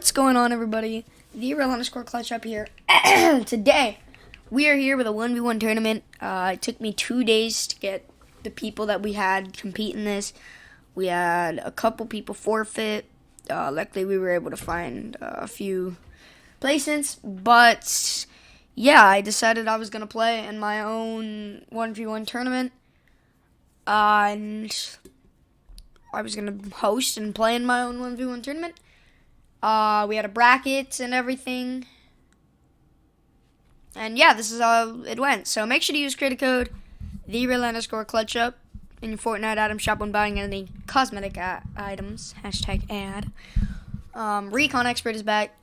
What's going on, everybody? The real underscore clutch up here. Today, we are here with a 1v1 tournament. It took me 2 days to get the people that we had compete in this. We had a couple people forfeit. Luckily, we were able to find a few placements. But, yeah, I decided I was going to play in my own 1v1 tournament. And I was going to host and play in my own 1v1 tournament. We had a bracket and everything. And yeah, this is how it went. So make sure to use creator code _clutchup in your Fortnite item shop when buying any cosmetic items. #ad. Recon Expert is back.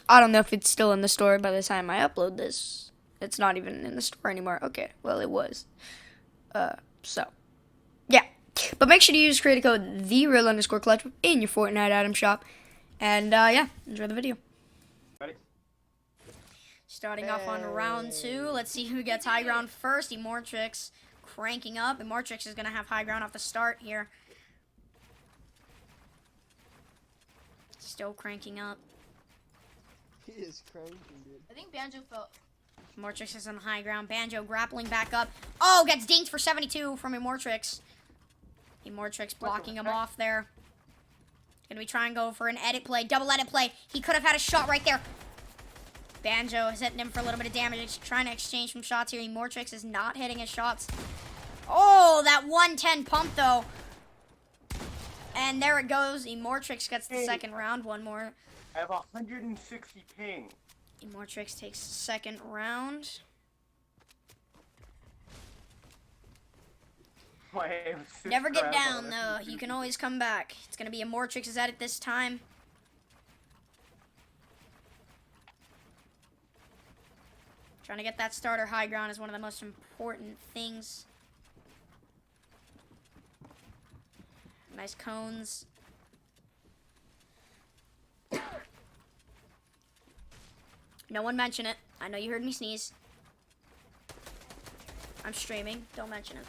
I don't know if it's still in the store by the time I upload this. It's not even in the store anymore. Okay, well it was. So, yeah. But make sure to use creator code _clutchup in your Fortnite item shop. And, yeah, enjoy the video. Ready? Starting off on round 2. Let's see who gets high ground first. Emortrix cranking up. Emortrix is going to have high ground off the start here. Still cranking up. He is cranking, dude. I think Banjo fell. Emortrix is on high ground. Banjo grappling back up. Oh, gets dinked for 72 from Emortrix. Emortrix blocking him off there. Gonna be trying to go for an edit play, double edit play. He could have had a shot right there. Banjo is hitting him for a little bit of damage. He's trying to exchange some shots here. Emortrix is not hitting his shots. Oh, that 110 pump though. And there it goes. Emortrix gets the second round. One more. I have 160 ping. Emortrix takes the second round. Never get down, though. You can always come back. It's going to be Emortrix's edit this time. Trying to get that starter high ground is one of the most important things. Nice cones. No one mention it. I know you heard me sneeze. I'm streaming. Don't mention it.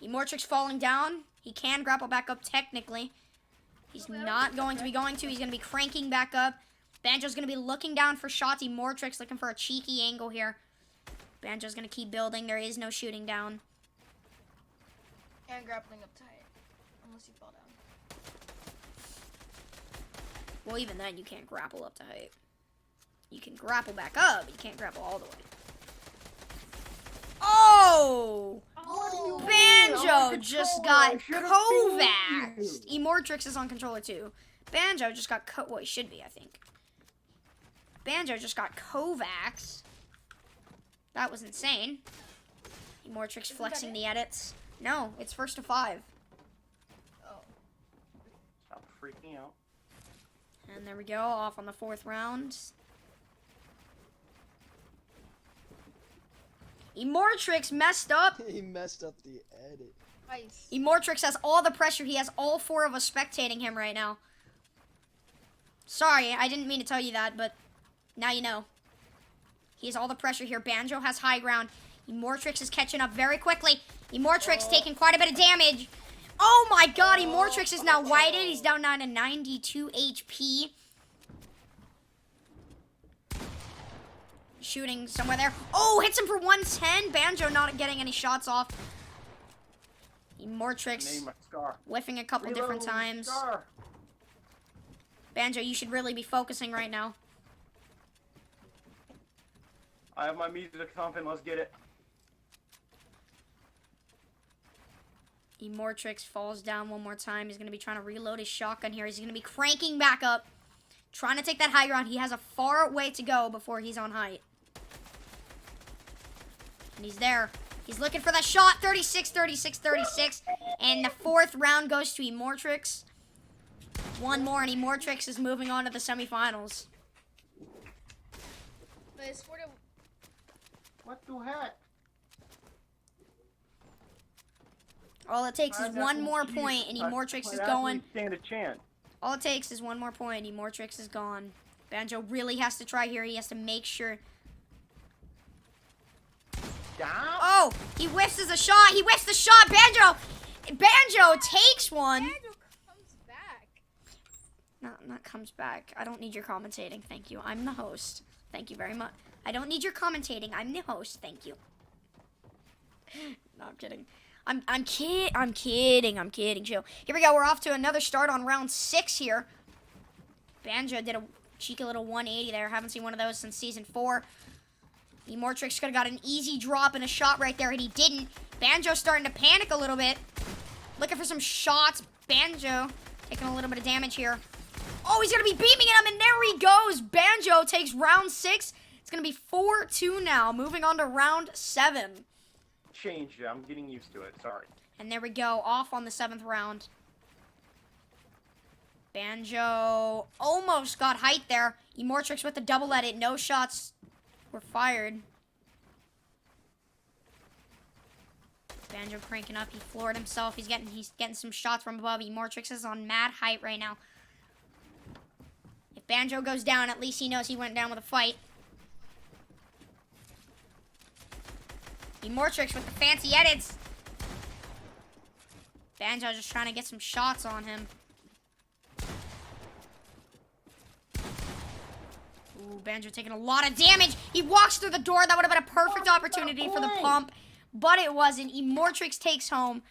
Emortrix falling down. He can grapple back up technically. He's not going to be going to. He's going to be cranking back up. Banjo's going to be looking down for shots. Emortrix looking for a cheeky angle here. Banjo's going to keep building. There is no shooting down. And grappling up tight. Unless you fall down. Well, even then, you can't grapple up to height. You can grapple back up, but you can't grapple all the way. Oh! Banjo just got Kovaxed. Emortrix is on controller too. Banjo just got well, he should be, I think. Banjo just got Kovaxed. That was insane. Emortrix flexing the edits. No, it's first to 5. Oh. Stop freaking out. And there we go, off on the 4th round. Emortrix messed up. He messed up the edit. Nice. Emortrix has all the pressure. He has all 4 of us spectating him right now. Sorry, I didn't mean to tell you that, but now you know. He has all the pressure here. Banjo has high ground. Emortrix is catching up very quickly. Emortrix taking quite a bit of damage. Oh my god, Emortrix is now whited. He's down down to 92 HP. Shooting somewhere there. Oh, hits him for 110. Banjo not getting any shots off. Emortrix whiffing a couple different times. Banjo, you should really be focusing right now. I have my music thumping. Let's get it. Emortrix falls down one more time. He's going to be trying to reload his shotgun here. He's going to be cranking back up. Trying to take that high ground. He has a far way to go before he's on height. And he's there. He's looking for that shot. 36, 36, 36. And the 4th round goes to Emortrix. One more, and Emortrix is moving on to the semifinals. What the heck? All it takes is one more point, and Emortrix is going. Stand a chance. All it takes is one more point, and Emortrix is gone. Banjo really has to try here. He has to make sure. Down. Oh, he whiffs a shot. He whiffs the shot. Banjo takes one. Banjo comes back. Not comes back. I don't need your commentating. Thank you. I'm the host. Thank you very much. I don't need your commentating. I'm the host. Thank you. No, I'm kidding. I'm kidding. Chill. Here we go. We're off to another start on round 6 here. Banjo did a cheeky little 180 there. Haven't seen one of those since season 4. Emortrix could have got an easy drop and a shot right there, and he didn't. Banjo's starting to panic a little bit. Looking for some shots. Banjo taking a little bit of damage here. Oh, he's going to be beaming him, and there he goes. Banjo takes round 6. It's going to be 4-2 now. Moving on to round 7. Changed it. I'm getting used to it. Sorry. And there we go. Off on the 7th round. Banjo almost got height there. Emortrix with the double edit. No shots were fired. Banjo cranking up. He floored himself. He's getting some shots from above. Emortrix is on mad height right now. If Banjo goes down, at least he knows he went down with a fight. Emortrix with the fancy edits. Banjo just trying to get some shots on him. Ooh, Banjo taking a lot of damage. He walks through the door. That would have been a perfect opportunity for the pump, but it wasn't. Emortrix takes home.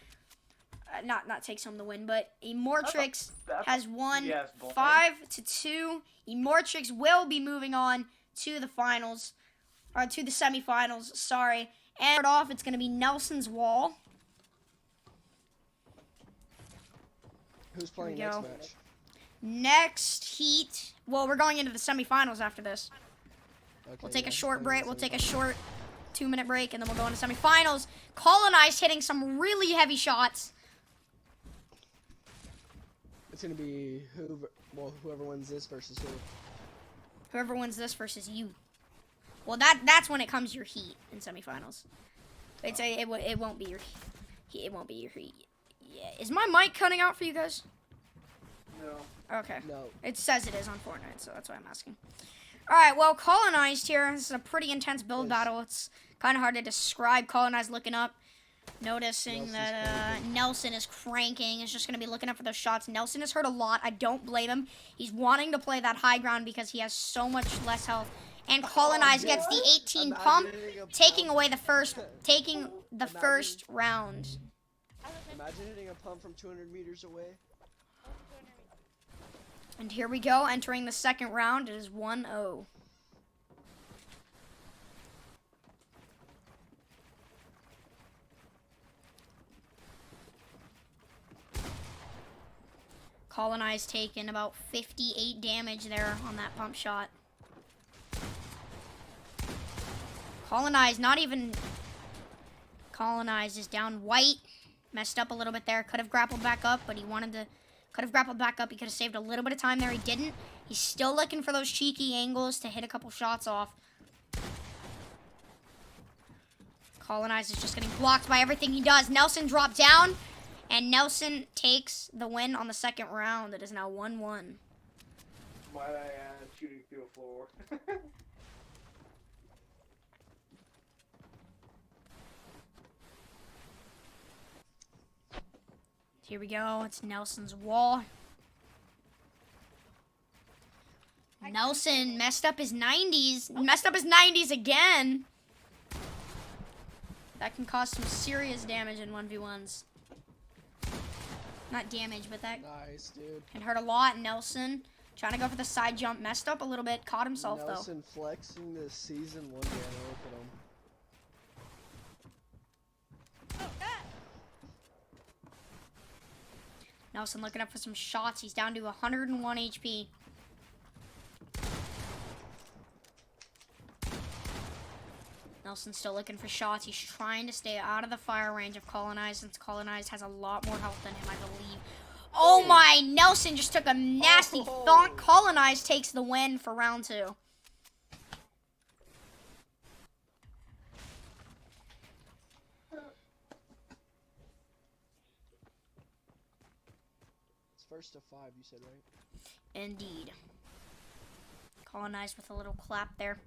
Not takes home the win, but Emortrix has won 5-2. Emortrix will be moving on to the finals, or to the semifinals. Sorry. And off, it's going to be Nelson's wall. Who's playing next match? Next heat. Well, we're going into the semifinals after this. Okay, We'll take a short break. We'll take a short 2-minute break, and then we'll go into semifinals. Colonized hitting some really heavy shots. It's gonna be whoever wins this versus who. Whoever wins this versus you. Well, that's when it comes your heat in semifinals. It won't be your heat. It won't be your heat. Yeah. Is my mic cutting out for you guys? No. Okay. No. It says it is on Fortnite, so that's why I'm asking. All right. Well, colonized here. This is a pretty intense build battle. It's kind of hard to describe. Colonized looking up. Noticing that Nelson is cranking. Is just going to be looking up for those shots. Nelson is hurt a lot. I don't blame him. He's wanting to play that high ground because he has so much less health. And Colonized gets the 18 pump, taking away the first round. Imagine hitting a pump from 200 meters away. And here we go, entering the second round. It is 1-0. Colonized taking about 58 damage there on that pump shot. Colonized, not even... Colonized is down white. Messed up a little bit there. Could have grappled back up, but he wanted to... Could have grappled back up. He could have saved a little bit of time there. He didn't. He's still looking for those cheeky angles to hit a couple shots off. Colonized is just getting blocked by everything he does. Nelson dropped down, and Nelson takes the win on the second round. It is now 1-1. Why I shooting through a floor? Here we go. It's Nelson's wall. Nelson messed up his 90s. Messed up his 90s again. That can cause some serious damage in 1v1s. Not damage, but that Nice, dude. can hurt a lot. Nelson trying to go for the side jump. Messed up a little bit. Caught himself, though. Nelson flexing this season 1 game. Look at him. Nelson looking up for some shots. He's down to 101 HP. Nelson's still looking for shots. He's trying to stay out of the fire range of Colonized, since Colonized has a lot more health than him, I believe. Oh my! Nelson just took a nasty thonk. Colonized takes the win for round 2. First to 5, you said, right? Indeed. Colonized with a little clap there.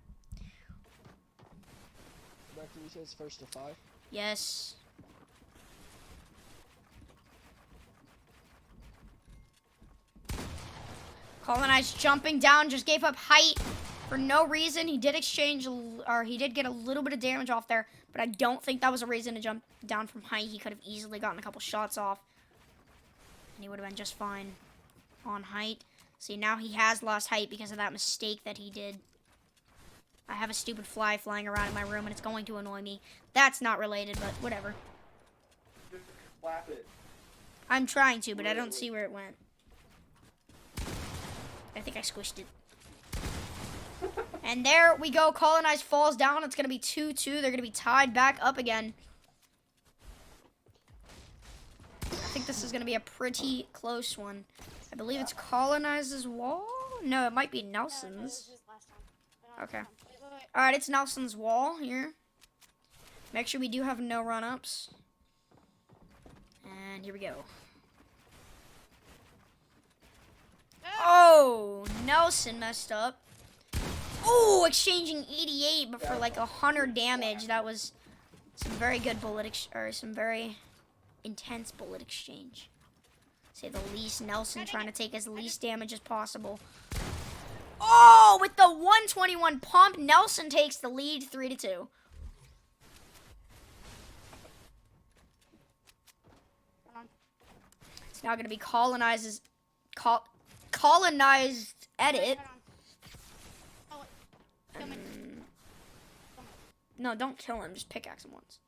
Becky, you said it's first to 5? Yes. Colonize jumping down, just gave up height for no reason. He did exchange, or he did get a little bit of damage off there, but I don't think that was a reason to jump down from height. He could have easily gotten a couple shots off, and he would have been just fine on height. See, now he has lost height because of that mistake that he did. I have a stupid fly flying around in my room, and it's going to annoy me. That's not related, but whatever. Just clap it. I'm trying to, but I don't see where it went. I think I squished it. And there we go. Colonize falls down. It's going to be 2-2. They're going to be tied back up again. I think this is going to be a pretty close one. I believe it's Colonize's wall. No, it might be Nelson's. Okay. All right, it's Nelson's wall here. Make sure we do have no run-ups. And here we go. Oh, Nelson messed up. Oh, exchanging 88, but for like 100 damage. That was some very good bullet, or some very intense bullet exchange. Say the least. Nelson trying to take as least damage as possible. Oh, with the 121 pump, Nelson takes the lead 3-2. It's now going to be Colonized edit. No, don't kill him. Just pickaxe him once.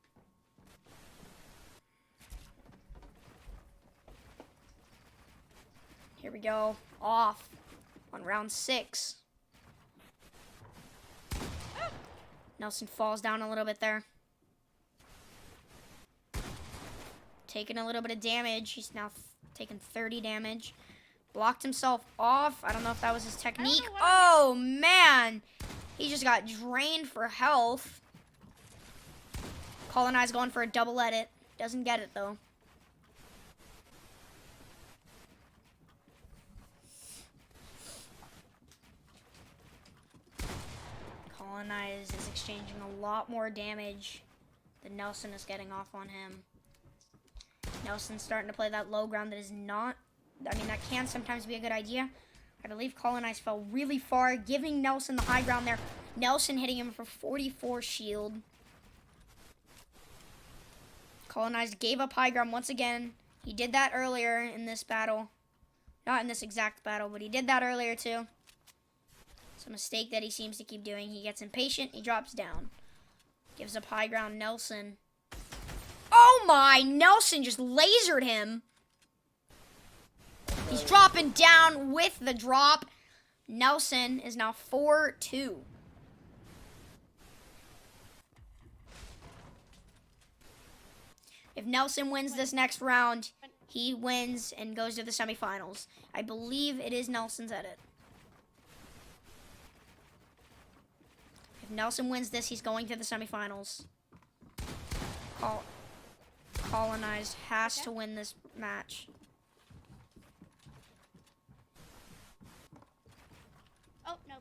Here we go. Off on round 6. Nelson falls down a little bit there. Taking a little bit of damage. He's now taking 30 damage. Blocked himself off. I don't know if that was his technique. Oh, man. He just got drained for health. Colonize going for a double edit. Doesn't get it, though. Colonize is exchanging a lot more damage than Nelson is getting off on him. Nelson's starting to play that low ground that is not... I mean, that can sometimes be a good idea. I believe Colonize fell really far, giving Nelson the high ground there. Nelson hitting him for 44 shield. Colonize gave up high ground once again. He did that earlier in this battle. Not in this exact battle, but he did that earlier too. It's a mistake that he seems to keep doing. He gets impatient. He drops down. Gives up high ground. Nelson. Oh my! Nelson just lasered him. He's dropping down with the drop. Nelson is now 4-2. If Nelson wins this next round, he wins and goes to the semifinals. I believe it is Nelson's edit. If Nelson wins this, he's going to the semifinals. Colonized has to win this match. Oh, no.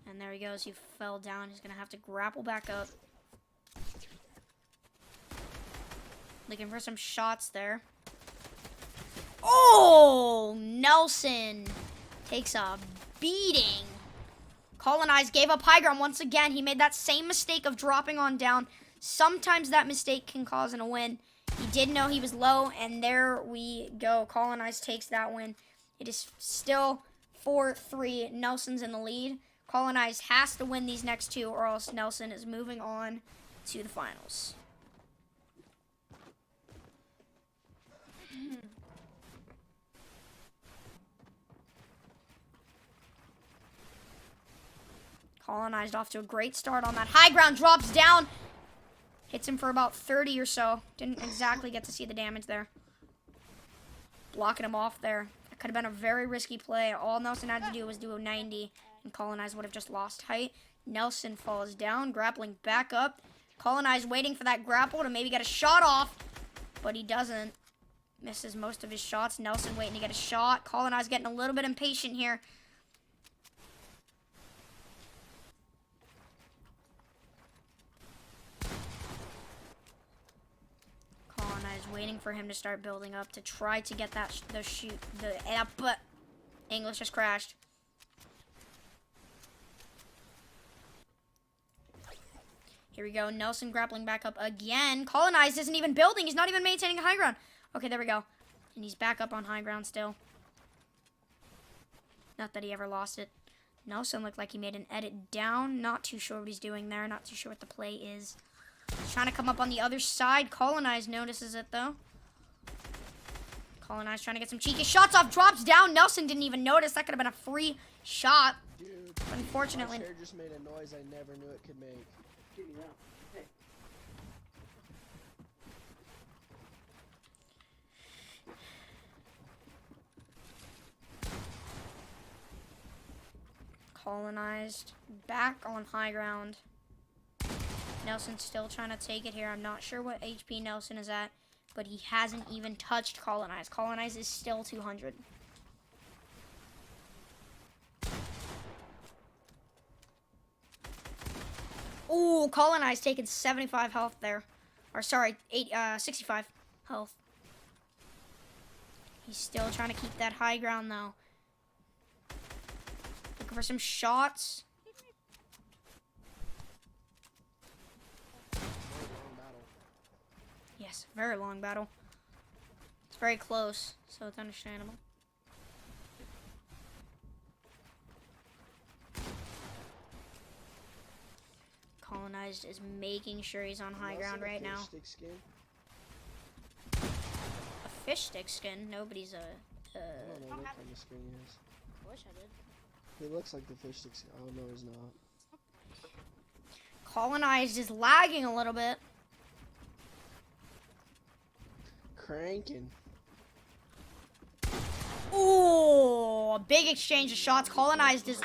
And there he goes. He fell down. He's going to have to grapple back up. Looking for some shots there. Oh! Nelson takes a beating. Colonize gave up high ground once again. He made that same mistake of dropping on down. Sometimes that mistake can cause a win. He did know he was low, and there we go. Colonize takes that win. It is still 4-3. Nelson's in the lead. Colonize has to win these next two, or else Nelson is moving on to the finals. Colonized off to a great start on that. High ground drops down. Hits him for about 30 or so. Didn't exactly get to see the damage there. Blocking him off there. That could have been a very risky play. All Nelson had to do was do a 90, and Colonize would have just lost height. Nelson falls down, grappling back up. Colonize waiting for that grapple to maybe get a shot off, but he doesn't. Misses most of his shots. Nelson waiting to get a shot. Colonize getting a little bit impatient here. Waiting for him to start building up to try to get that the English just crashed. Here we go. Nelson grappling back up again. Colonized isn't even building. He's not even maintaining high ground. Okay, there we go. And he's back up on high ground still. Not that he ever lost it. Nelson looked like he made an edit down. Not too sure what he's doing there. Not too sure what the play is. He's trying to come up on the other side. Colonized notices it, though. Colonized trying to get some cheeky shots off. Drops down. Nelson didn't even notice. That could have been a free shot. Dude, Unfortunately. my chair just made a noise I never knew it could make. Get me out. Hey. Colonized back on high ground. Nelson's still trying to take it here. I'm not sure what HP Nelson is at, but he hasn't even touched Colonized. Colonized is still 200. Ooh, Colonized taking 75 health there. Or sorry, 65 health. He's still trying to keep that high ground though. Looking for some shots. Very long battle. Yes, very long battle. It's very close, so it's understandable. Colonized is making sure he's on high ground right now. Stick skin. A fish stick skin? Nobody's a... I don't know what kind of skin he is. I wish I did. He looks like the fish stick skin. Oh, no, he's not. Colonized is lagging a little bit. Cranking. Ooh, a big exchange of shots. Colonized is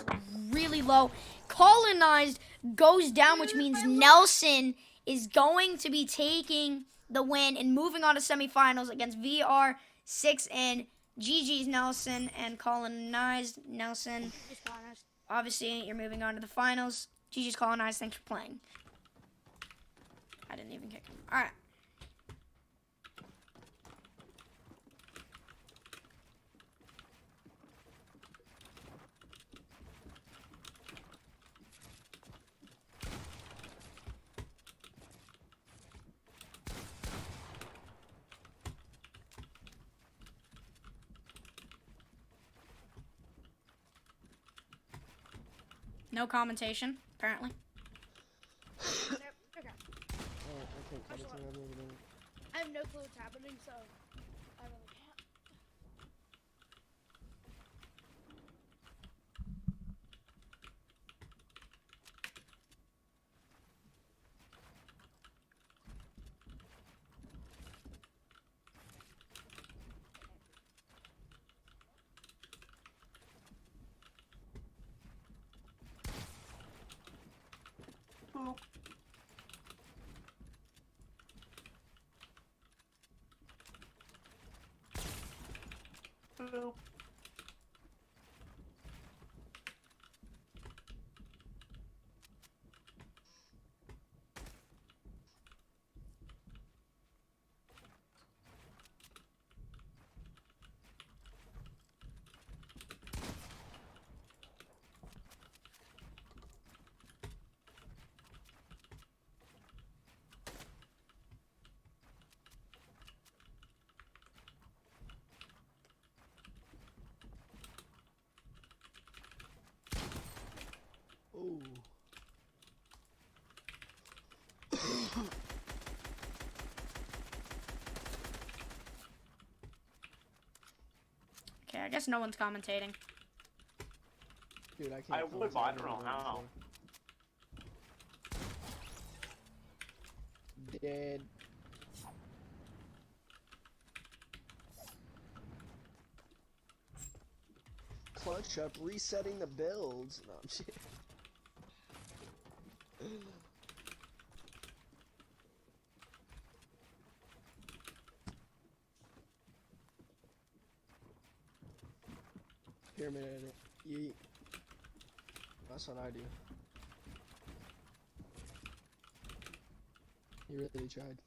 really low. Colonized goes down, which means Nelson is going to be taking the win and moving on to semifinals against VR6 and GG's Nelson and Colonized Nelson. Obviously, you're moving on to the finals. GG's Colonized, thanks for playing. I didn't even kick him. All right. No commentation, apparently. Okay. Oh, I can't comment on everything. I have no clue what's happening, so I really can't. Boop. Boop. Ooh. Okay, I guess no one's commentating. Dude, I can't. I would, but I don't know how. Dead. Clutch up, resetting the builds. No, I'm kidding. Pyramid edit. Yeet. That's what I do. You really tried.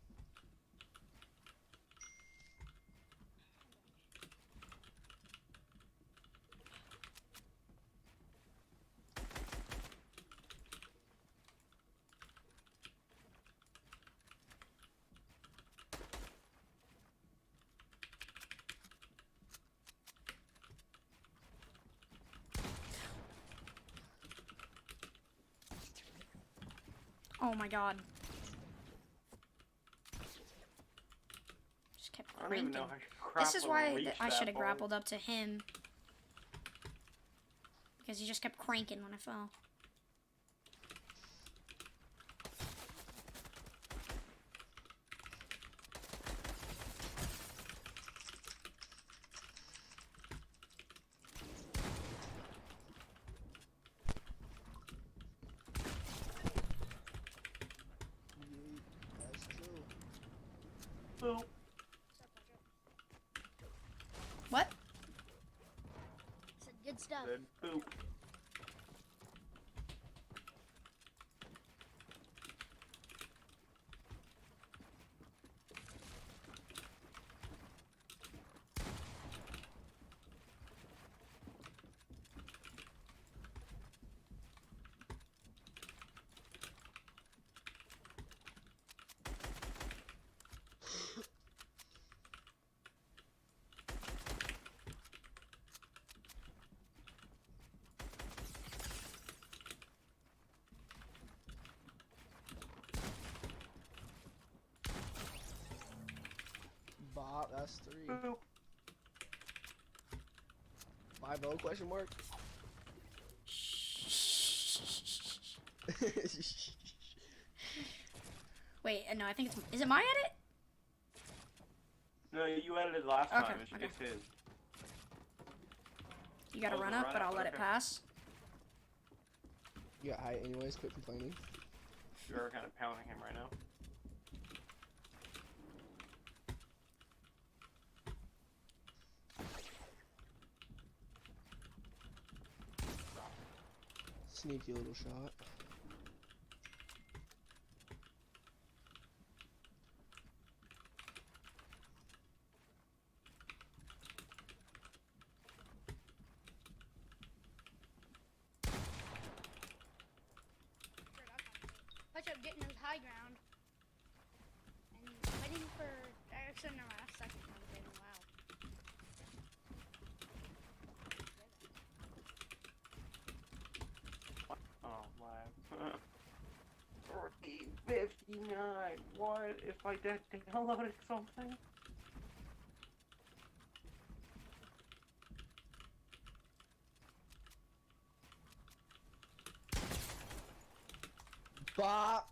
Oh my god. Just kept I don't even cranking. know how you grapple. This is why and reach I that should have far. grappled up to him. Because he just kept cranking when I fell. That's true. Boop. What? Said good stuff. Then boop. Bob, that's 3. Boop. 5-0 question mark? Wait, no, I think it's... Is it my edit? No, you edited last Okay, time. It's okay. just his. You gotta Oh, run the up, run but up, I'll let it okay. pass. You got height anyways, quit complaining. You're kind of pounding him right now. Sneaky little shot. Watch out, getting those high ground. And waiting for. Actually, no, that's second round. Wow. Oh my. 1459. What if I downloaded something? Bop!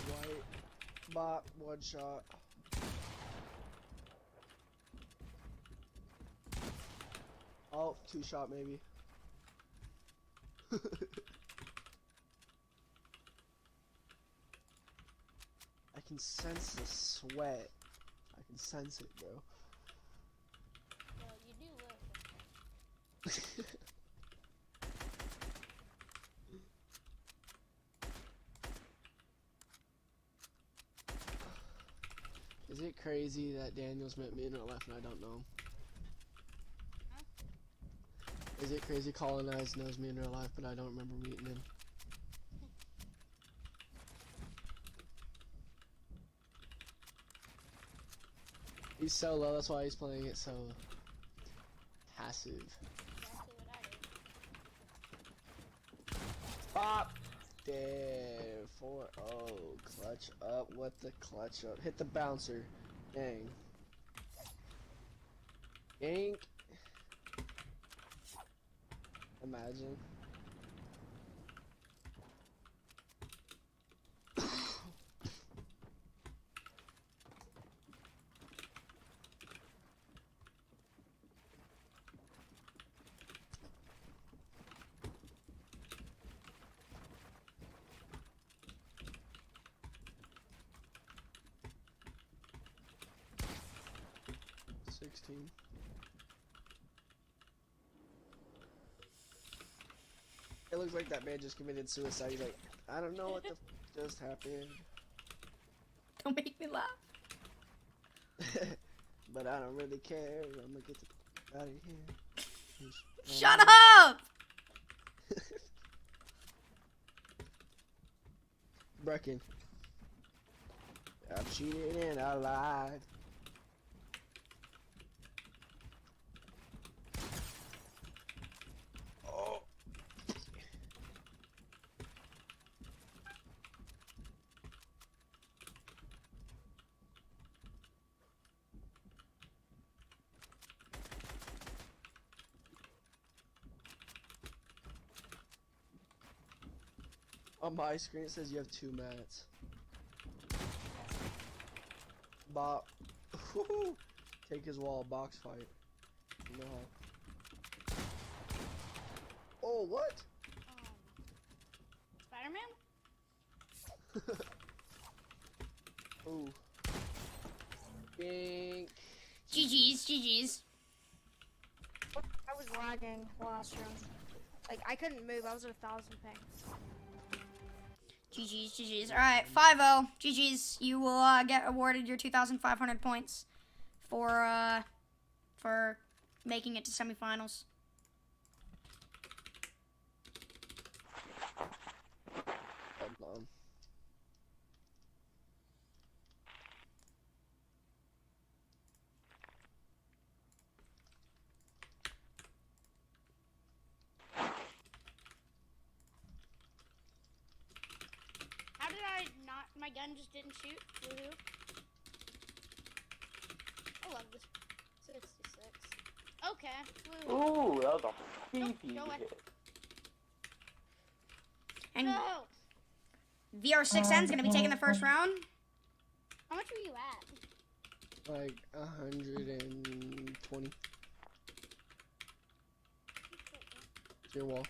White. Bop, 1 shot. Oh, 2 shot maybe. I can sense the sweat. I can sense it, bro. Well, you do look. Is it crazy that Daniel's met me in real life and I don't know him? Huh? Is it crazy Colonized knows me in real life but I don't remember meeting him? He's so low, that's why he's playing it so passive. Exactly what I did. Pop! Damn, 4-0. Clutch up. What the clutch up? Hit the bouncer. Dang. Yank. Imagine. It looks like that man just committed suicide. He's like, I don't know what the just happened. Don't make me laugh. But I don't really care. I'm gonna get the out of here. Shut up! Brecken. I'm cheating and I lied. Oh. On my screen it says you have 2 mats. Bop. Take his wall, box fight. No. Oh, what? Spider-Man? Ooh. Bink. GG's. I was lagging last round. Like, I couldn't move. I was at 1,000 ping. GG's. All right, 5-0. GG's. You will get awarded your 2,500 points for making it to semifinals. Hold on. How did I not? My gun just didn't shoot. Woohoo! I love this. 66. Okay. Woo. Ooh, that was a Nope, beefy go away. hit. And No. VR6N's gonna be taking the first round. How much were you at? Like 120. It's your wall.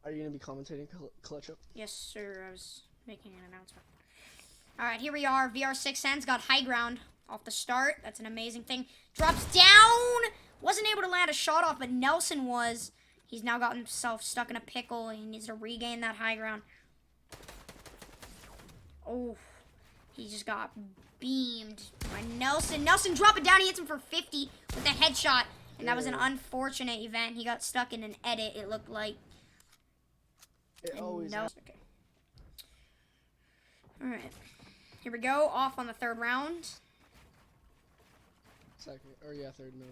Are you gonna be commentating clutch up? Yes, sir. I was making an announcement. All right, here we are. VR6N's got high ground off the start. That's an amazing thing. Drops down. Wasn't able to land a shot off, but Nelson was. He's now got himself stuck in a pickle. He needs to regain that high ground. Oh, he just got beamed by Nelson. Nelson, drop it down. He hits him for 50 with a headshot. And that was an unfortunate event. He got stuck in an edit, it looked like. It always Okay. All right. Here we go. Off on the third round. second. Or yeah, third. No.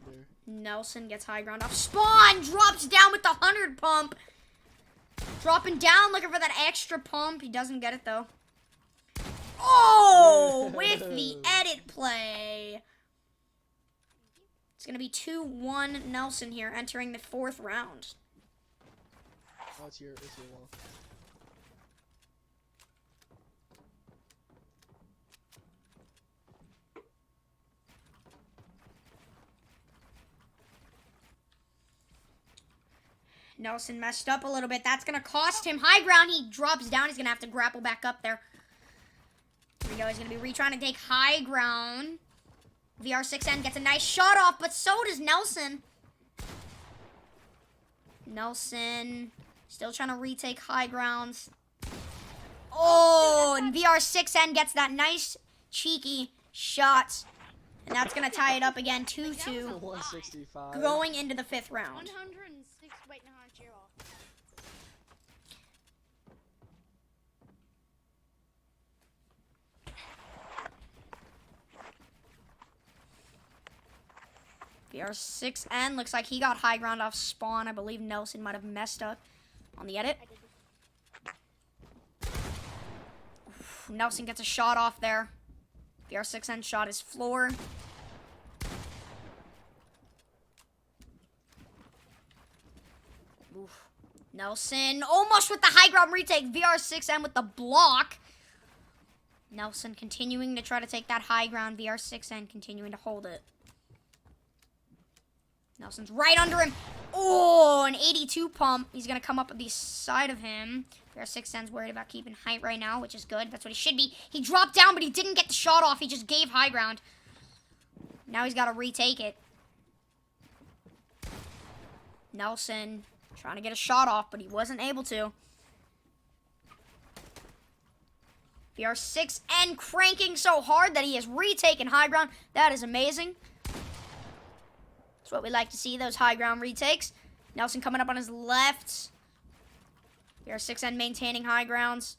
There. Nelson gets high ground off spawn. Drops down with the 100 pump. Dropping down, looking for that extra pump. He doesn't get it though. Oh, with the edit play. It's gonna be 2-1 Nelson here, entering the fourth round. Oh, it's your wall. Nelson messed up a little bit. That's going to cost him high ground. He drops down. He's going to have to grapple back up there. Here we go. He's going to be retrying to take high ground. VR6N gets a nice shot off, but so does Nelson. Nelson still trying to retake high grounds. Oh, and VR6N gets that nice, cheeky shot. And that's going to tie it up again, 2-2. 165. Going into the fifth round. 106. Wait, no, it's your wall. VR6N looks like he got high ground off spawn. I believe Nelson might have messed up on the edit. I did. Oof, Nelson gets a shot off there. VR6N shot his floor. Oof. Nelson almost with the high ground retake. VR6N with the block. Nelson continuing to try to take that high ground. VR6N continuing to hold it. Nelson's right under him. Oh, an 82 pump. He's going to come up the side of him. VR6N's worried about keeping height right now, which is good. That's what he should be. He dropped down, but he didn't get the shot off. He just gave high ground. Now he's got to retake it. Nelson trying to get a shot off, but he wasn't able to. VR6N cranking so hard that he has retaken high ground. That is amazing. That's what we like to see, those high ground retakes. Nelson coming up on his left. VR6N maintaining high grounds.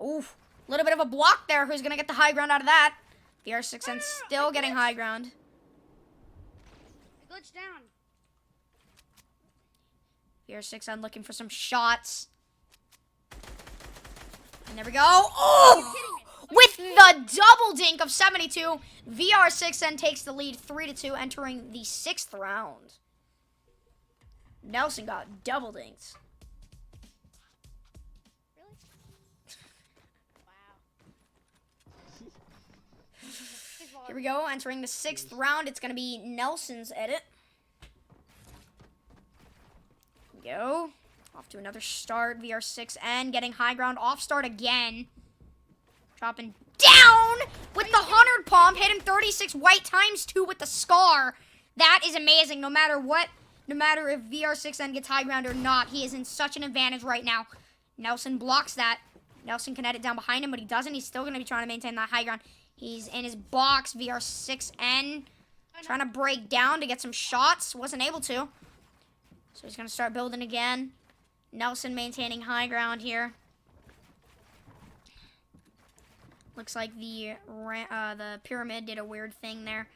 Oof. A little bit of a block there. Who's going to get the high ground out of that? VR6N still getting high ground. I glitched down. VR6N looking for some shots. And there we go. Oh! With the double dink of 72, VR6N takes the lead 3-2, entering the 6th round. Nelson got double dinked. Really? Wow. Here we go, entering the 6th round. It's going to be Nelson's edit. Here we go. Off to another start. VR6N getting high ground. Off start again. Dropping down with the 100 pump. Hitting 36 white ×2 with the scar. That is amazing. No matter what, no matter if VR6N gets high ground or not, he is in such an advantage right now. Nelson blocks that. Nelson can edit down behind him, but he doesn't. He's still going to be trying to maintain that high ground. He's in his box. VR6N trying to break down to get some shots. Wasn't able to. So he's going to start building again. Nelson maintaining high ground here. Looks like the pyramid did a weird thing there.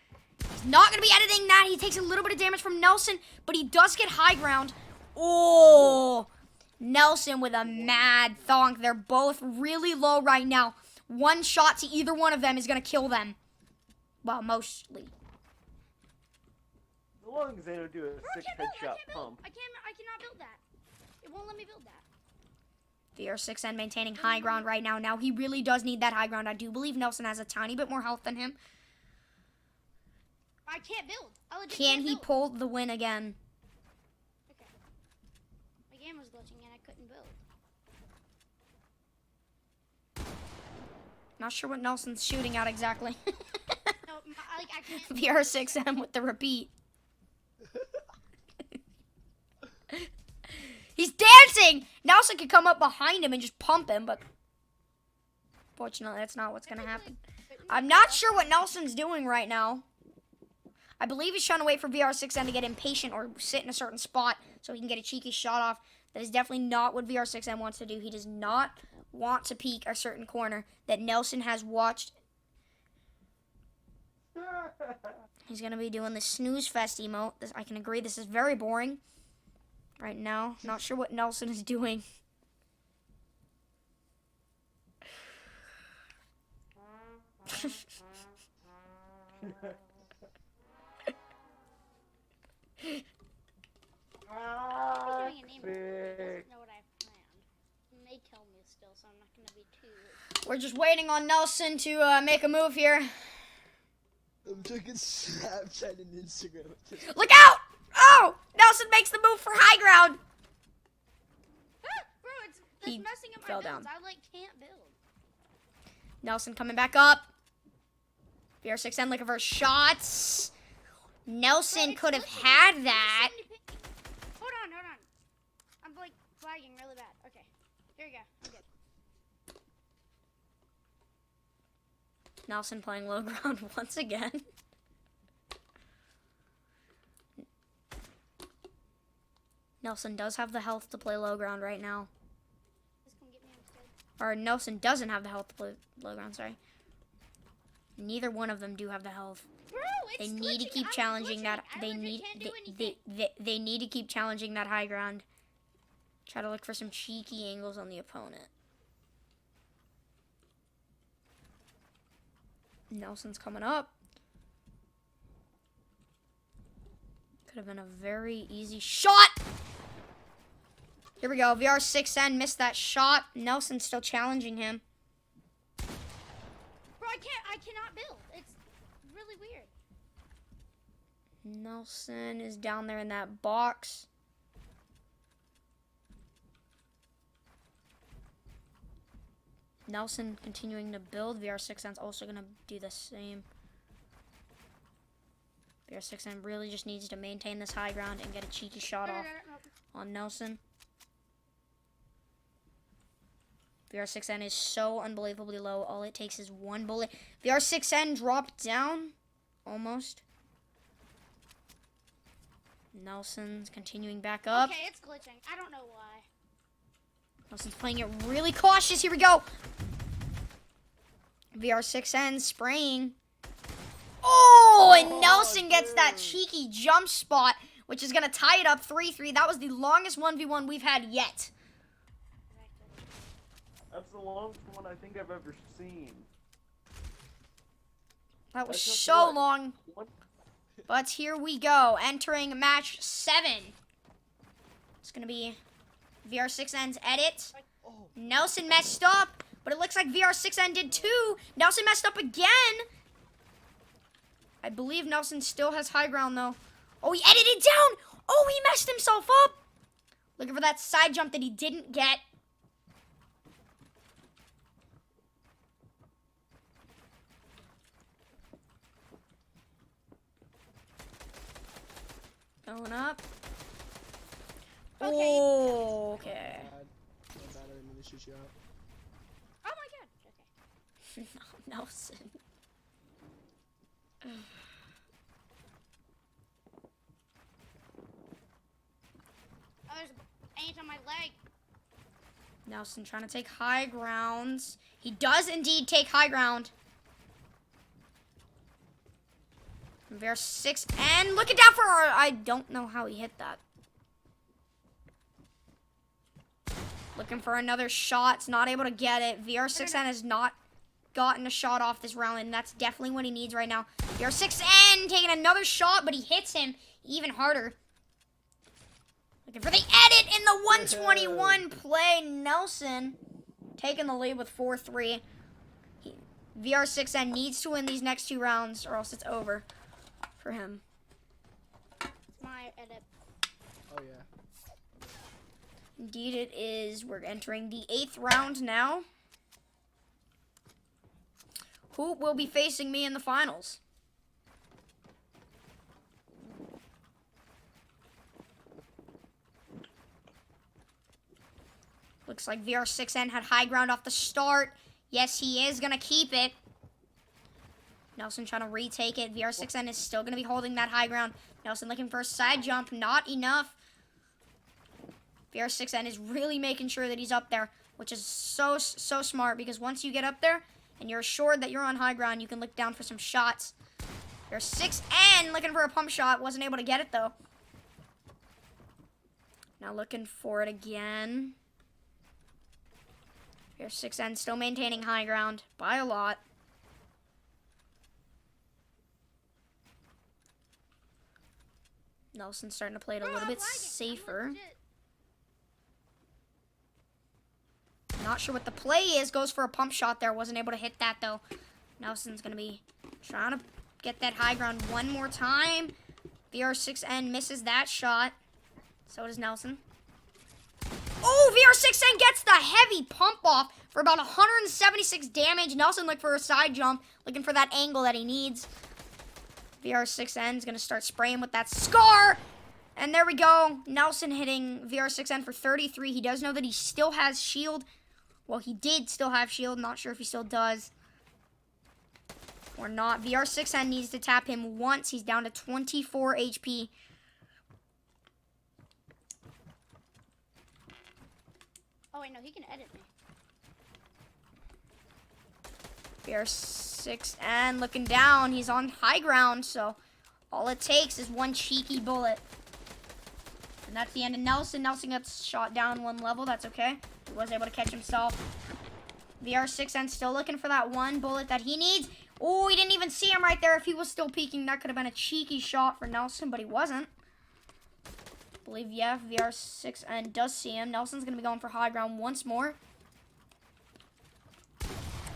He's not going to be editing that. He takes a little bit of damage from Nelson, but he does get high ground. Oh, Nelson with a mad thonk. They're both really low right now. One shot to either one of them is going to kill them. Well, mostly. As long as they don't do a 6 headshot pump. I cannot build that. It won't let me build that. VR6N maintaining high ground right now. Now he really does need that high ground. I do believe Nelson has a tiny bit more health than him. I can't build. I legit Can can't he build. pull the win again? Okay. My game was glitching and I couldn't build. Not sure what Nelson's shooting at exactly. No, I can't. VR6M with the repeat. He's dancing! Nelson could come up behind him and just pump him, but fortunately that's not what's going to happen. I'm not sure what Nelson's doing right now. I believe he's trying to wait for VR6N to get impatient or sit in a certain spot so he can get a cheeky shot off. That is definitely not what VR6N wants to do. He does not want to peek a certain corner that Nelson has watched. He's going to be doing the snooze fest emote. I can agree this is very boring right now. Not sure what Nelson is doing. I'm doing an email. It doesn't know what I planned. It may kill me still, so I'm not going to be too. We're just waiting on Nelson to make a move here. I'm taking Snapchat and Instagram. Look out! Oh! Nelson makes the move for high ground. Bro, it's He messing up my fell builds. down. I can't build. Nelson coming back up. VR6N looking for shots. Nelson could have had that. Hold on. I'm like flagging really bad. Okay, here we go. I'm good. Nelson playing low ground once again. Nelson does have the health to play low ground right now. Just come get me instead. Or Nelson doesn't have the health to play low ground, sorry. Neither one of them do have the health. Bro, They it's need to glitching. keep I'm challenging glitching. that. I They legit need can't do anything. they need to keep challenging that high ground. Try to look for some cheeky angles on the opponent. Nelson's coming up. Could have been a very easy shot. Here we go. VR6N missed that shot. Nelson's still challenging him. Bro, I cannot build. It's really weird. Nelson is down there in that box. Nelson continuing to build. VR6N's also going to do the same. VR6N really just needs to maintain this high ground and get a cheeky shot off on Nelson. VR6N is so unbelievably low. All it takes is one bullet. VR6N dropped down. Almost. Nelson's continuing back up. Okay, it's glitching. I don't know why. Nelson's playing it really cautious. Here we go. VR6N spraying. Oh, and Nelson gets that cheeky jump spot, which is going to tie it up 3-3. That was the longest 1v1 we've had yet. That's the longest one I think I've ever seen. That was That's so what? long. What? But here we go, entering match 7. It's going to be VR6N's edit. Oh, Nelson messed up, but it looks like VR6N did too. Nelson messed up again. I believe Nelson still has high ground though. Oh, he edited down. Oh, he messed himself up. Looking for that side jump that he didn't get. Going up. Okay. Oh, okay. bad. So bad I didn't mean to shoot you out. Oh my god. Okay. Nelson. Oh, there's ant on my leg. Nelson trying to take high grounds. He does indeed take high ground. There's 6 and looking down for our, I don't know how he hit that. Looking for another shot. It's not able to get it. VR6N has not gotten a shot off this round, and that's definitely what he needs right now. VR6N taking another shot, but he hits him even harder. Looking for the edit in the 121 play. Nelson taking the lead with 4-3. VR6N needs to win these next 2 rounds, or else it's over for him. It's my edit. Oh yeah. Indeed it is. We're entering the 8th round now. Who will be facing me in the finals? Looks like VR6N had high ground off the start. Yes, he is going to keep it. Nelson trying to retake it. VR6N is still going to be holding that high ground. Nelson looking for a side jump. Not enough. VR6N is really making sure that he's up there, which is so smart, because once you get up there and you're assured that you're on high ground, you can look down for some shots. VR6N looking for a pump shot. Wasn't able to get it, though. Now looking for it again. VR6N still maintaining high ground by a lot. Nelson's starting to play it a little bit safer. Not sure what the play is. Goes for a pump shot there. Wasn't able to hit that, though. Nelson's going to be trying to get that high ground one more time. VR6N misses that shot. So does Nelson. Oh, VR6N gets the heavy pump off for about 176 damage. Nelson looking for a side jump. Looking for that angle that he needs. VR6N is going to start spraying with that scar. And there we go. Nelson hitting VR6N for 33. He does know that he still has shield. Well, he did still have shield. Not sure if he still does or not. VR6N needs to tap him once. He's down to 24 HP. Oh wait, no, he can edit me. VR6N looking down. He's on high ground, so all it takes is one cheeky bullet. And that's the end of Nelson. Nelson gets shot down 1 level. That's okay. He was able to catch himself. VR6N still looking for that one bullet that he needs. Oh, he didn't even see him right there. If he was still peeking, that could have been a cheeky shot for Nelson, but he wasn't. I believe, yeah, VR6N does see him. Nelson's going to be going for high ground once more.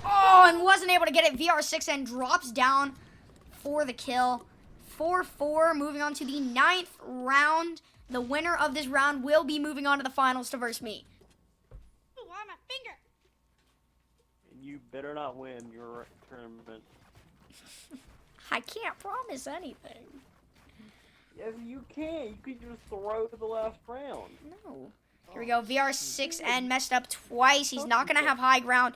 Oh, and wasn't able to get it. VR6N drops down for the kill. 4-4, moving on to the 9th round. The winner of this round will be moving on to the finals to verse me. Ooh, why my finger? And you better not win your tournament. I can't promise anything. Yes, you can. You could just throw to the last round. No. Here we go. VR6N messed up twice. He's not going to have high ground.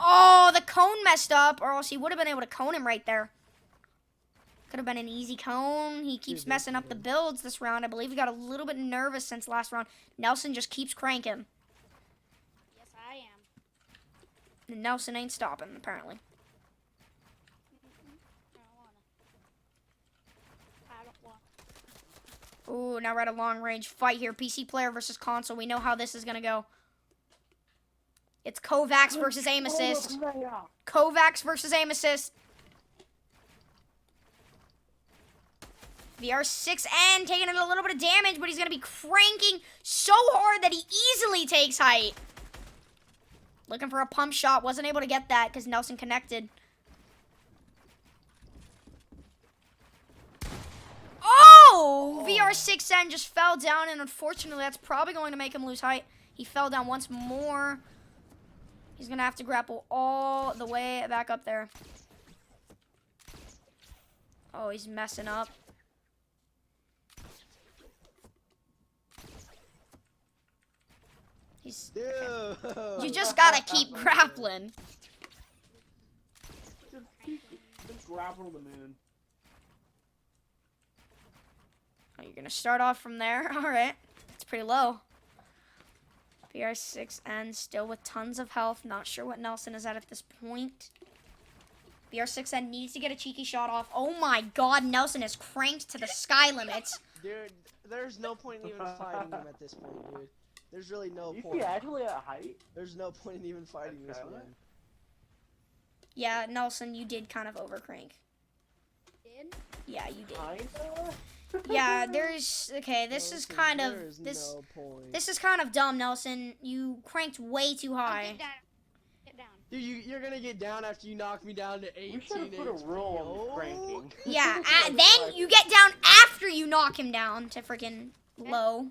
Oh, the cone messed up, or else he would have been able to cone him right there. Could have been an easy cone. He keeps messing up the builds this round. I believe he got a little bit nervous since last round. Nelson just keeps cranking. Yes, I am. And Nelson ain't stopping, apparently. I don't want. Ooh, now we're at a long-range fight here. PC player versus console. We know how this is going to go. It's Kovacs versus aim assist. Kovacs versus aim assist. VR6N taking a little bit of damage, but he's going to be cranking so hard that he easily takes height. Looking for a pump shot. Wasn't able to get that because Nelson connected. Oh! VR6N just fell down, and unfortunately, that's probably going to make him lose height. He fell down once more. He's going to have to grapple all the way back up there. Oh, he's messing up. You just gotta keep grappling. Just grapple the moon. Oh, you're gonna start off from there. All right, it's pretty low. VR6N still with tons of health. Not sure what Nelson is at this point. VR6N needs to get a cheeky shot off. Oh my God, Nelson is cranked to the sky limits. Dude, there's no point in even fighting him at this point, dude. There's really no You point. see actually at height? There's no point in even fighting this man. Yeah, Nelson, you did kind of overcrank. Did? Yeah, you did. Kinda? Yeah, there's okay. This is kind of this. No point. This is kind of dumb, Nelson. You cranked way too high. Get down. Get down. Dude, you're gonna get down after you knock me down to 18 We should have put a rule on cranking. Yeah, then you get down after you knock him down to freaking low.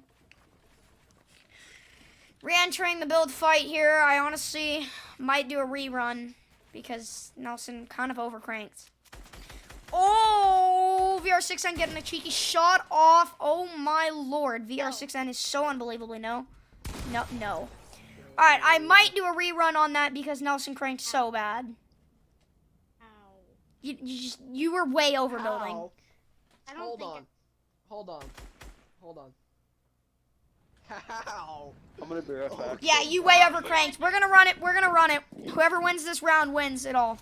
Re-entering the build fight here. I honestly might do a rerun because Nelson kind of overcranked. Oh, VR6N getting a cheeky shot off. Oh my Lord, VR6N is so unbelievably no. All right, I might do a rerun on that because Nelson cranked so bad. Ow. You were way overbuilding. Ow. I don't Hold think on. Hold on. How? I'm gonna be right back. Yeah, you way overcranked. We're gonna run it. Whoever wins this round wins it all.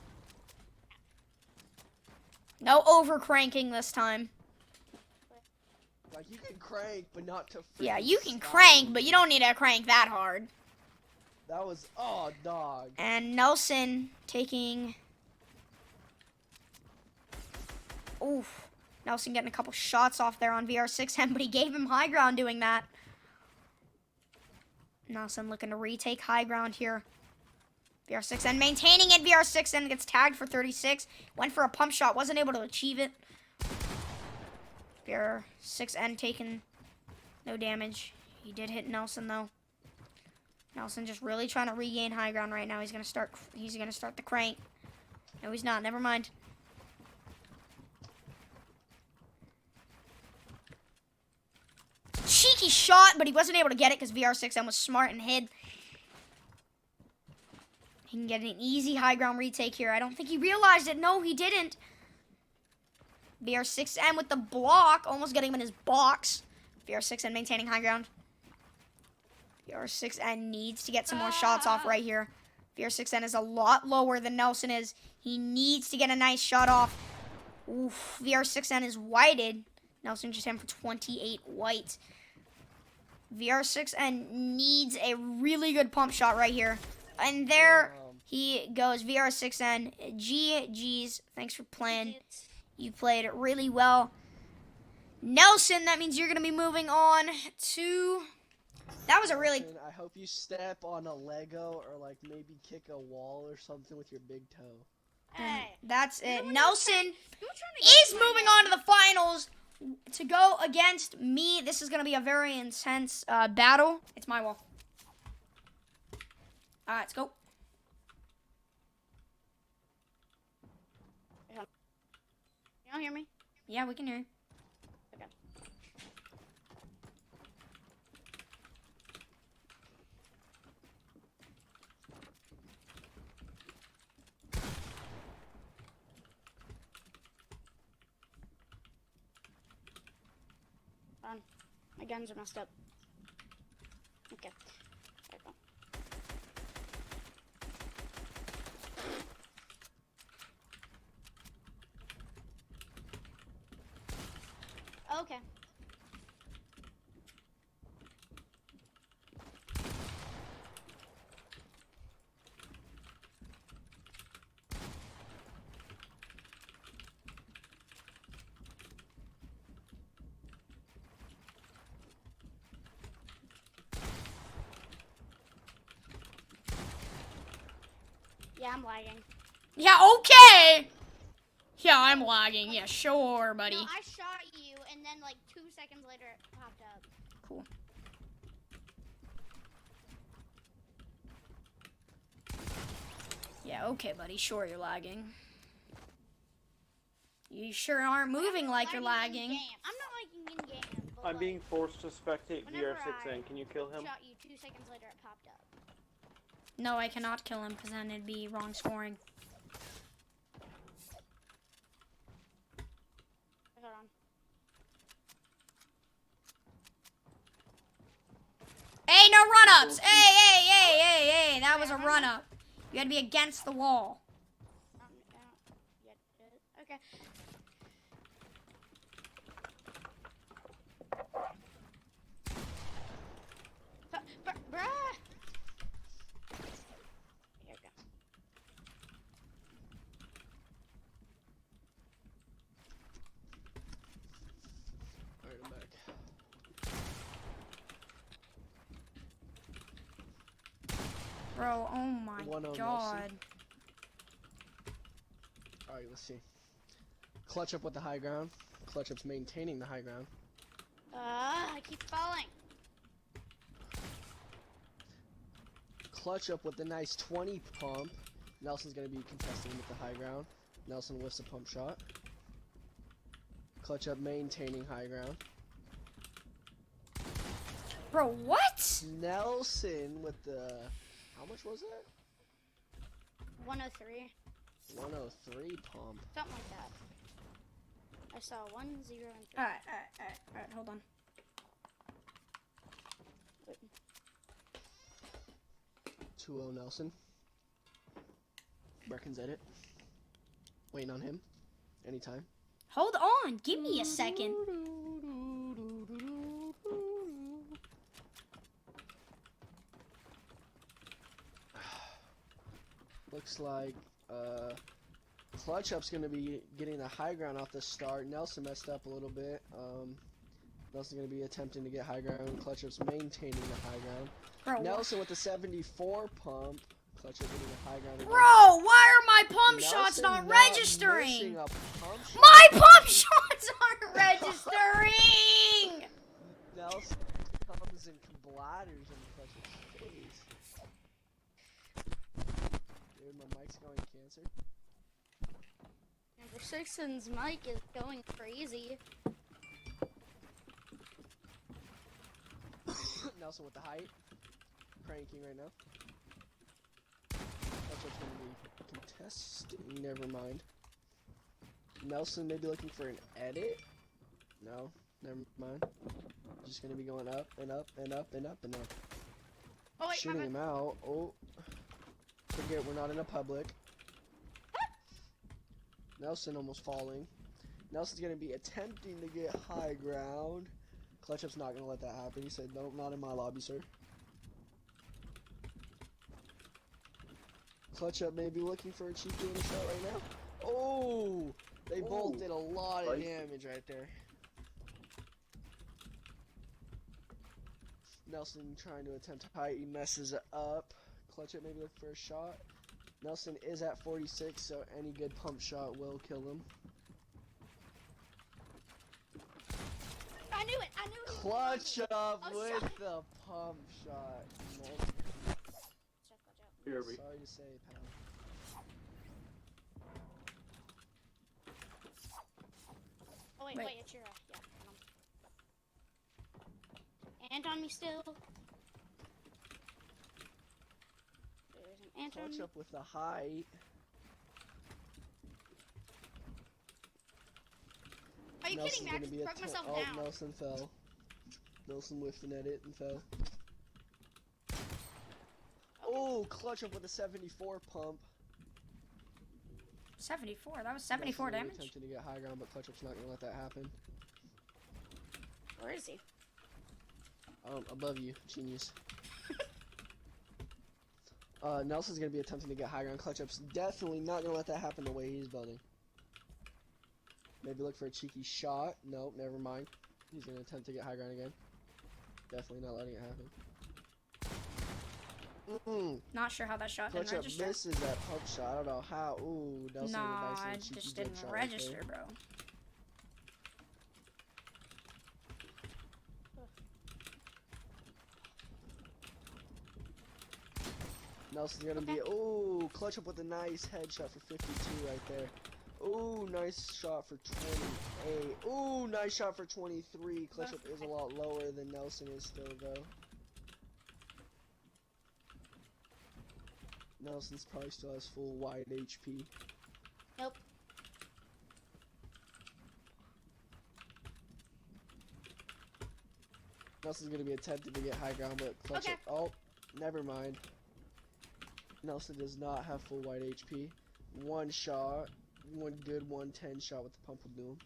No overcranking this time. Like, you can crank, but not to Yeah, freaking you can sky. crank, but you don't need to crank that hard. That was, oh, dog. And Nelson taking... Oof. Nelson getting a couple shots off there on VR6N, but he gave him high ground doing that. Nelson looking to retake high ground here. VR6N maintaining it. VR6N gets tagged for 36. Went for a pump shot. Wasn't able to achieve it. VR6N taking no damage. He did hit Nelson though. Nelson just really trying to regain high ground right now. He's gonna start the crank. No, he's not. Never mind. Cheeky shot, but he wasn't able to get it because VR6N was smart and hid. He can get an easy high ground retake here. I don't think he realized it. No, he didn't. VR6N with the block, almost getting him in his box. VR6N maintaining high ground. VR6N needs to get some more shots off right here. VR6N is a lot lower than Nelson is. He needs to get a nice shot off. Oof, VR6N is whited. Nelson just hit him for 28 white. VR6N needs a really good pump shot right here. And there he goes. VR6N, GG's. Thanks for playing. You played really well. Nelson, that means you're going to be moving on to... That was a really... I hope you step on a Lego or, like, maybe kick a wall or something with your big toe. Hey. That's it. Everyone Nelson is is moving on to the finals to go against me. This is going to be a very intense battle. It's my wall. All right, let's go. You don't hear me? Yeah, we can hear you. Okay. My guns are messed up. Okay. There we go. Okay. Yeah, I'm lagging. Yeah, okay. Yeah, I'm lagging. Yeah, sure, buddy. No, I shot you, and then like 2 seconds later it popped up. Cool. Yeah, okay, buddy. Sure, you're lagging. You sure aren't moving like you're lagging. In-game. I'm not lagging in game. But I'm being forced to spectate whenever VR6N. Can you kill him? Shot you 2 seconds later it popped up. No, I cannot kill him because then it'd be wrong scoring. Hold on. Hey, no run-ups! Hey! That was a run-up. You had to be against the wall. Okay. Bruh! Here we go. Alright, I'm back. Bro, oh my 1-0 god. Alright, let's see. Clutch up with the high ground. Clutch up's maintaining the high ground. I keep falling. Clutch up with the nice 20 pump. Nelson's gonna be contesting with the high ground. Nelson whiffs a pump shot. Clutch up maintaining high ground. Bro, what? Nelson with the... How much was it? 103. 103 pump. Something like that. I saw 1, 0, and 3. Alright, hold on. Wait. 2-0 Nelson. Brecken's at it. Waiting on him. Anytime. Hold on, give me a second. Looks like Clutch Up's gonna be getting the high ground off the start. Nelson messed up a little bit. Nelson's gonna be attempting to get high ground. Clutch Up's maintaining the high ground. Bro, Nelson with the 74 pump. Clutch Up getting the high ground again. Bro, why are my pump Nelson shots not missing registering? a pump shot. My pump shots aren't registering! Nelson comes and bladders in Clutch's face. Dude, my mic's going cancer. Number 6's mic is going crazy. Nelson with the height. Cranking right now. That's what's going to be contesting. Never mind. Nelson maybe looking for an edit? No, never mind. Just going to be going up and up and up and up and up. Oh wait, Shooting him out. Oh. Forget we're not in a public. Nelson almost falling. Nelson's going to be attempting to get high ground. Clutch Up's not going to let that happen. He said, no, not in my lobby, sir. Clutch Up may be looking for a cheap game shot right now. Oh! They both did a lot of damage right there. Nelson trying to attempt height. He messes it up. Clutch Up maybe looking for a shot. Nelson is at 46, so any good pump shot will kill him. I knew it! I knew it! Clutch Up Oh, with sorry. the pump shot. Here we. Sorry to say, pal. Oh wait, Wait. it's your yeah. Ant on me still. There's an ant on Clutch me. Up with the height. Are you Nelson's kidding me? I gonna just be broke myself oh, down. Nelson fell. Nelson whiffed an edit and fell. Oh, clutch up with a 74 pump. 74. That was 74 Nelson damage. attempting to get high ground, but clutch up's not gonna let that happen. Where is he? Above you, genius. Nelson's gonna be attempting to get high ground. Clutch up's definitely not gonna let that happen the way he's building. Maybe look for a cheeky shot. Nope, never mind. He's gonna attempt to get high ground again. Definitely not letting it happen. Not sure how that shot Clutch didn't up register. misses that pump shot. I don't know how. Ooh, Nelson Nah, with a nice it little cheeky just jump didn't shot right register, there. bro. Nelson's gonna be. Ooh, clutch up with a nice headshot for 52 right there. Ooh, nice shot for 28. Ooh, nice shot for 23. Clutch up is a lot lower than Nelson is still, though. Nelson's probably still has full wide HP. Nope. Nelson's gonna be attempting to get high ground, but clutch up. Oh, never mind. Nelson does not have full wide HP. One shot, one good 110 shot with the pump will do him.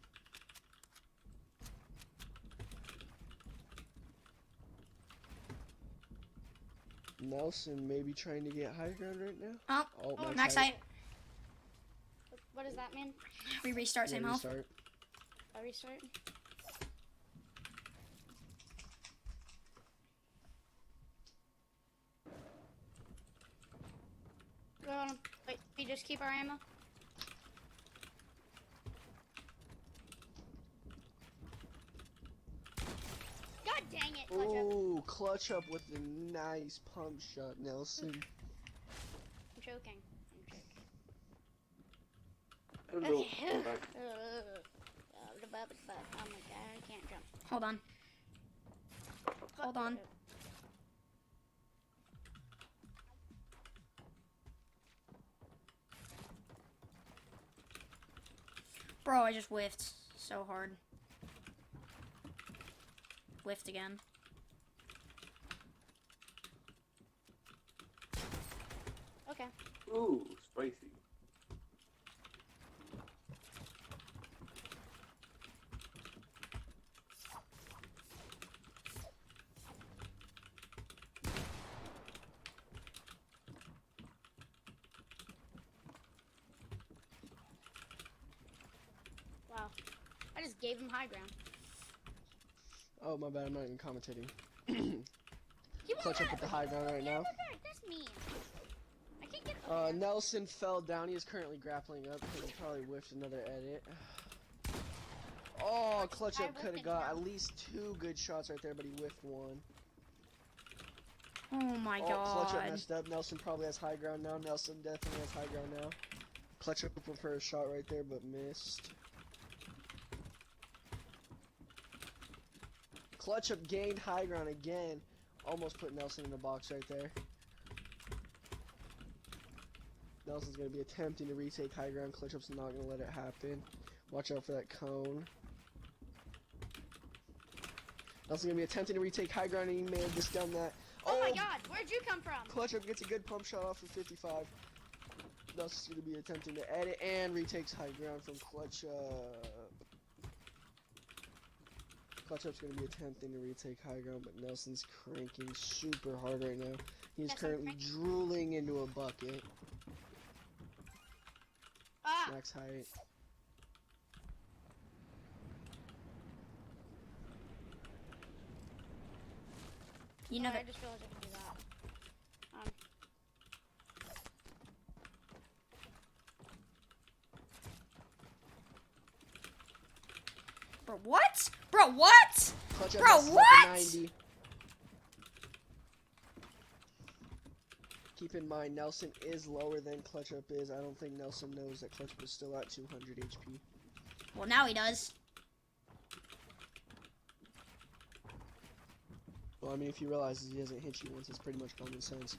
Nelson may be trying to get high ground right now. Oh, Oh, max height. What does that mean? We restart, same health. Restart. A restart? Wait, we just keep our ammo? God dang it, clutch up. Ooh, clutch up with a nice pump shot, Nelson. I'm choking. Hello. Okay. I'm back. Oh my god, I can't jump. Hold on. Hold on. Bro, I just whiffed so hard. Whiffed again. Okay. Ooh, spicy. Wow. I just gave him high ground. Oh, my bad, I'm not even commentating. You Clutch up with the high ground right now. That's mean. I can't get Nelson fell down. He is currently grappling up. He probably whiffed another edit. Oh, clutch up could have got at least 2 good shots right there, but he whiffed one. Oh my Clutch up god. messed up. Nelson probably has high ground now. Nelson definitely has high ground now. Clutch up for a shot right there, but missed. Clutch up gained high ground again. Almost put Nelson in the box right there. Nelson's going to be attempting to retake high ground. Clutch up's not going to let it happen. Watch out for that cone. Nelson's going to be attempting to retake high ground, and he may have just done that. Oh my god, where'd you come from? Clutch up gets a good pump shot off of 55. Nelson's going to be attempting to edit and retakes high ground from Clutch up. Clutch up's going to be attempting to retake high ground, but Nelson's cranking super hard right now. He's currently drooling into a bucket. Ah! Max height. You know I that. just realized I can do that. Bro, what? Bro, what? Clutch up Bro, messes up what? a 90. Keep in mind, Nelson is lower than Clutch up is. I don't think Nelson knows that Clutch up is still at 200 HP. Well, now he does. Well, I mean, if he realizes he hasn't hit you once, it's pretty much common sense.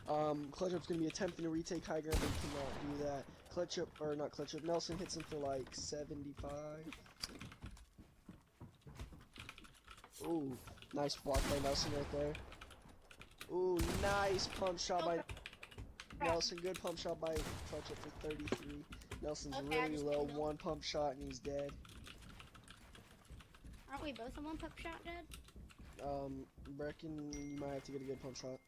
Clutch up's gonna be attempting to retake high ground, but he cannot do that. Clutch up, or not Clutch up, Nelson hits him for like 75. Ooh, Nice block by Nelson right there. Ooh, nice pump shot by Nelson. Good pump shot by Clutch Up for 33. Nelson's Okay, I really just low. killed him. One pump shot and he's dead. Aren't we both a one pump shot dead? Reckon you might have to get a good pump shot.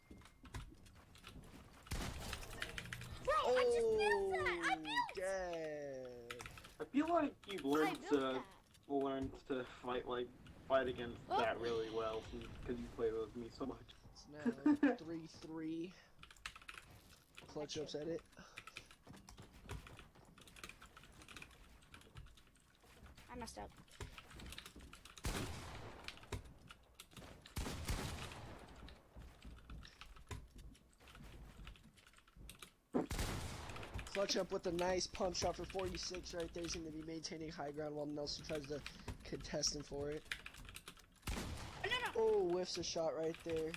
Bro, I just built that! I Oh, built! dead. I feel like you've learned built that. to fight against Oh. that really well because you play with me so much. It's now 3-3. Clutch Up's at it. I messed up. Clutch Up with a nice pump shot for 46 right there. He's going to be maintaining high ground while Nelson tries to contest him for it. Oh, no. Oh, whiffs a shot right there.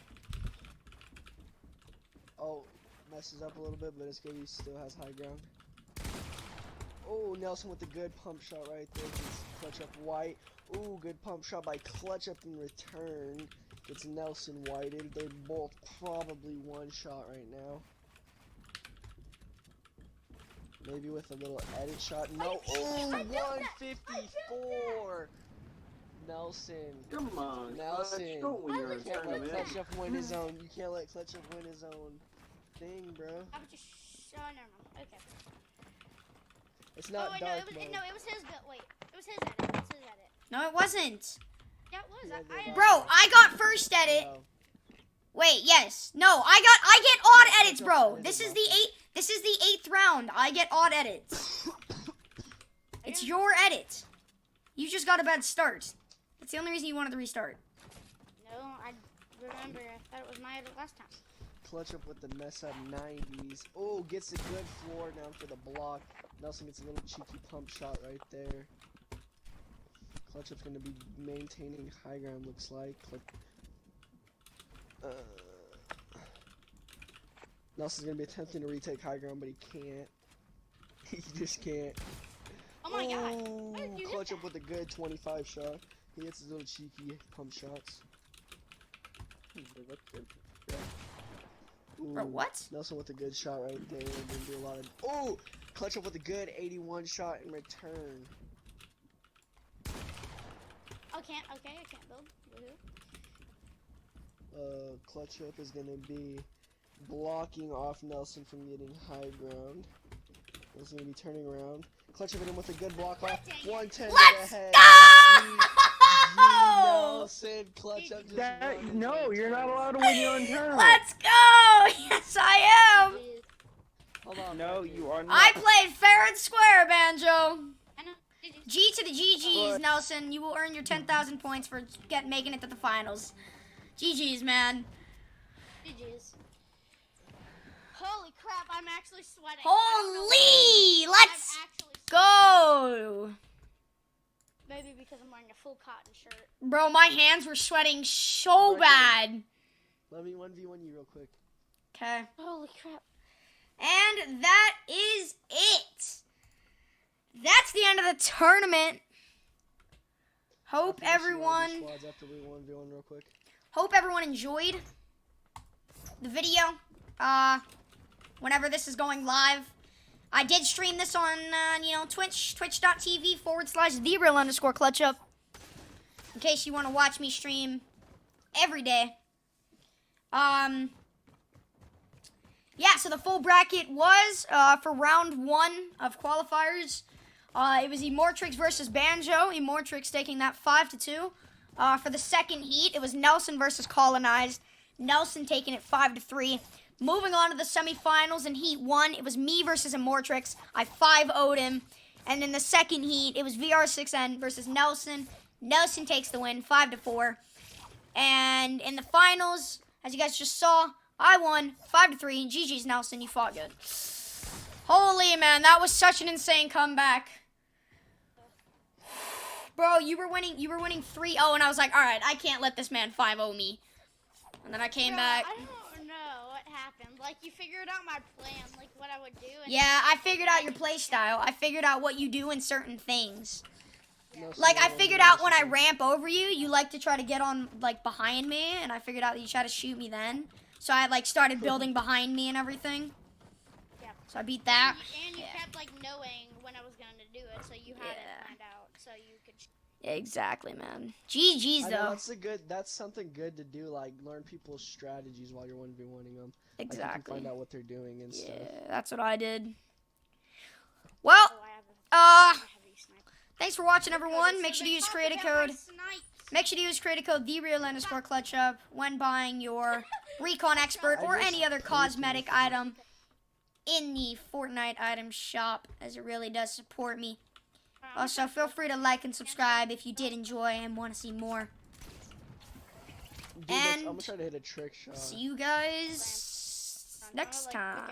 Oh, messes up a little bit, but it's good. He still has high ground. Oh, Nelson with a good pump shot right there. Gets Clutch Up white. Ooh, good pump shot by Clutch Up in return. Gets Nelson whited. They're both probably one shot right now. Maybe with a little edit shot. No. Oh, 154. Nelson. Come on, Nelson. Clutch, don't win your You can't let tournament. Clutch Up win his own. You can't let Clutch Up win his own thing, bro. How about you oh, never mind. Okay. It's not Oh, wait, dark no, mode. it was his build. Wait, it was his edit. It was his edit. No, it wasn't. Yeah, it was. Yeah, they Bro, I got first edit. No. Wait, yes. No, I get odd Yeah, edits, Clutch bro. Up This is edited the this is the 8th round. I get odd edits. It's your edit. You just got a bad start. That's the only reason you wanted to restart. No, I remember. I thought it was my edit last time. Clutch Up with the mess up 90s. Oh, gets a good floor down for the block. Nelson gets a little cheeky pump shot right there. Clutch Up's gonna be maintaining high ground, looks like. Nelson's gonna be attempting to retake high ground, but he can't. He just can't. Oh my god. Ooh, How did you Clutch hit Up with a good 25 shot. He hits his little cheeky pump shots. Ooh, Bro, what? Nelson with a good shot right there. Gonna do a lot of. Oh, Clutch Up with a good 81 shot in return. Okay, I can't build. Woohoo. Clutch Up is gonna be blocking off Nelson from getting high ground. Nelson's gonna be turning around. Clutch Up with a good block off. 110 to the Let's head. go! Nelson, Clutch Up just That, won no, his you're not turn. allowed to win your own tournament. Let's go! Yes, I am. Jeez. Hold on. No, Becky. you are not. I played fair and square, Banjo. I know. GG's. G to the GGs, But- Nelson. You will earn your 10,000 points for making it to the finals. GGs, man. GG's. Holy crap, I'm actually sweating. Holy! I'm Let's actually sweating. go! Maybe because I'm wearing a full cotton shirt. Bro, my hands were sweating so Right bad. Let me 1v1 you real quick. Okay. Holy crap. And that is it. That's the end of the tournament. Hope I think we should run everyone the squads after we 1v1 real quick. enjoyed the video. Whenever this is going live. I did stream this on, twitch.tv/TheReal_ClutchUp. In case you want to watch me stream every day. Yeah, so the full bracket was, for round 1 of qualifiers. It was Emortrix versus Banjo. Emortrix taking that 5-2. For the second heat, it was Nelson versus Colonized. Nelson taking it 5-3. Moving on to the semifinals in Heat 1, it was me versus Emortrix. I 5-0'd him. And in the second heat, it was VR6N versus Nelson. Nelson takes the win, 5-4. And in the finals, as you guys just saw, I won 5-3. GG's, Nelson, you fought good. Holy man, that was such an insane comeback. Bro, you were winning 3-0, and I was like, all right, I can't let this man 5-0 me. And then I came Bro, back. I don't know what happened. Like, you figured out my plan, like what I would do. And Yeah, I figured out your play style. I figured out what you do in certain things. No Like, I solo, figured no out when I solo. ramp over you, you like to try to get on, like, behind me, and I figured out that you try to shoot me then. So I, like, started building behind me and everything. Yeah. So I beat that. And you Yeah. kept like knowing when I was gonna do it, so you had Yeah. it planned out, so you could. Exactly, man. GG's, I though. know that's something good to do. Like learn people's strategies while you're 1v1ing them. Like you can Exactly. find out what they're doing and Yeah, stuff. that's what I did. Well, Oh, I have a heavy sniper. thanks for watching, Good, everyone. so Make sure to they use talk creator about code. my snipes. Make sure to use creator code TheReal_ClutchUp when buying your Recon Expert or any other cosmetic item in the Fortnite item shop, as it really does support me. Also, feel free to like and subscribe if you did enjoy and want to see more. Dude, And I'm gonna try to hit a trick shot. see you guys next time.